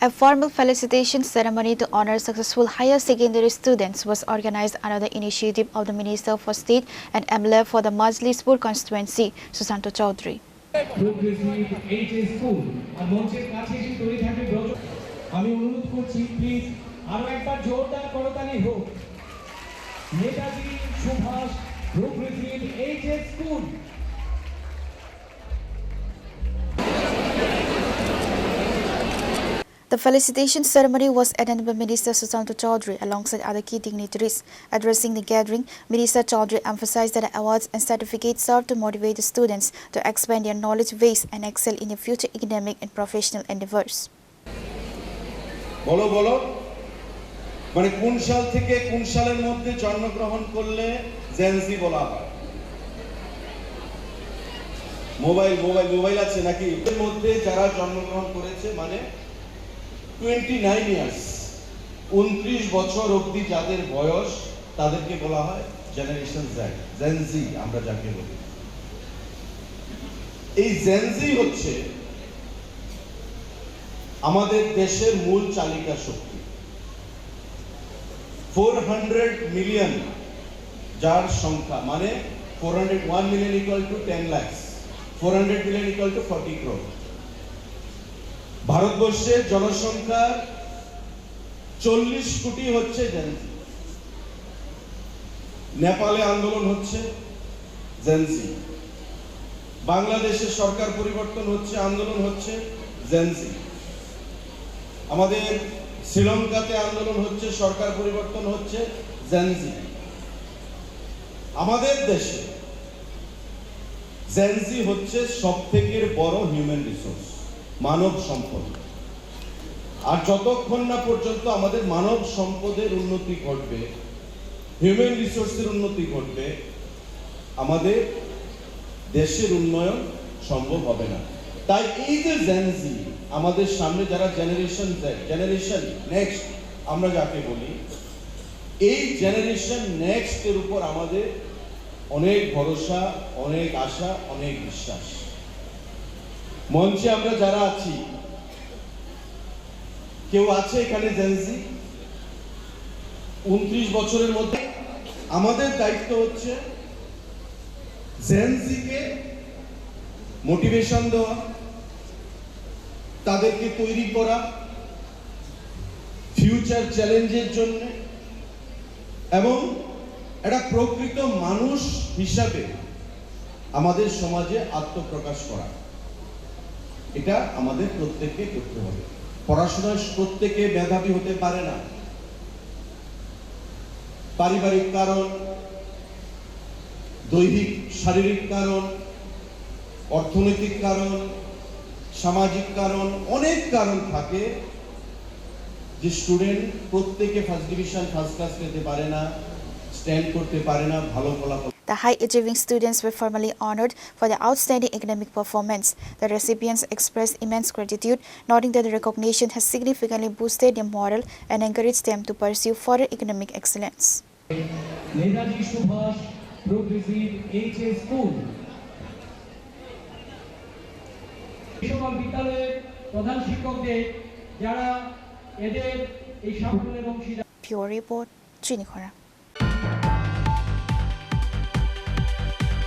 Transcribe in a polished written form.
A formal felicitation ceremony to honor successful higher secondary students was organized under the initiative of the Minister for State and MLA for the Majlispur constituency, Susanto Chaudhary. The felicitation ceremony was attended by Minister Susanto Chaudhary alongside other key dignitaries. Addressing the gathering, Minister Chaudhary emphasized that the awards and certificates serve to motivate the students to expand their knowledge base and excel in their future academic and professional endeavors. বলো বলো মানে কোন সাল থেকে কোন সালের মধ্যে জন্মগ্রহণ করলে জেনজি বলা হয় মোবাইল আছে নাকি এর মধ্যে যারা জন্মগ্রহণ করেছে মানে 29 ইয়ার্স 29 বছর অবধি যাদের বয়স তাদেরকে বলা হয় জেনারেশন জেড জেনজি আমরা যাকে বলি এই জেনজি হচ্ছে আমাদের দেশের মূল চালিকা শক্তি 400 মিলিয়ন যার সংখ্যা মানে 401 million equal to 10 lakh 400 million equal to 40 crore ভারতবর্ষের জনসংখ্যা 40 কোটি হচ্ছে জেনজি নেপালে আন্দোলন হচ্ছে জেনজি বাংলাদেশের সরকার পরিবর্তন হচ্ছে আন্দোলন হচ্ছে জেনজি আমাদের শ্রীলঙ্কাতে আন্দোলন হচ্ছে সরকার পরিবর্তন হচ্ছে জেনজি আমাদের দেশে জেনজি হচ্ছে সবথেকে বড় হিউম্যান রিসোর্স মানব সম্পদ আর যতক্ষণ না পর্যন্ত আমাদের মানব সম্পদের উন্নতি ঘটবে হিউম্যান রিসোর্সের উন্নতি ঘটবে আমাদের দেশের উন্নয়ন সম্ভব হবে না তাই এই যে জেনজি আমাদের সামনে যারা জেনারেশন নেক্সট আমরা যাকে বলি এই জেনারেশন নেক্সট এর উপর আমাদের অনেক ভরসা অনেক আশা অনেক বিশ্বাস মঞ্চে আমরা যারা আছি কেউ আছে এখানে জেনজি 29 বছরের মধ্যে আমাদের দায়িত্ব হচ্ছে জেনজিকে মোটিভেশন দেওয়া তাদেরকে তৈরি করা ফিউচার চ্যালেঞ্জের জন্য এবং একটা প্রকৃত মানুষ হিসাবে আমাদের সমাজে আত্মপ্রকাশ করা এটা আমাদের প্রত্যেককে করতে হবে পড়াশোনায় প্রত্যেকে মেধাবী হতে পারে না পারিবারিক কারণ দৈহিক শারীরিক কারণ অর্থনৈতিক কারণ সামাজিক কারণ অনেক কারণ থাকে যে স্টুডেন্ট প্রত্যেকে ফার্স্ট ডিভিশন ফার্স্ট ক্লাস পেতে পারে না স্ট্যান্ড করতে পারে না ভালো ফলাফল The high-achieving students were formally honored for their outstanding academic performance. The recipients expressed immense gratitude, noting that the recognition has significantly boosted their morale and encouraged them to pursue further academic excellence. Netaji Subhash Progressive HS School. সকল বিদ্যালয়ের প্রধান শিক্ষকদের যারা এদের এই সাফল্যের অংশীদার Pure Report, Chinikhora.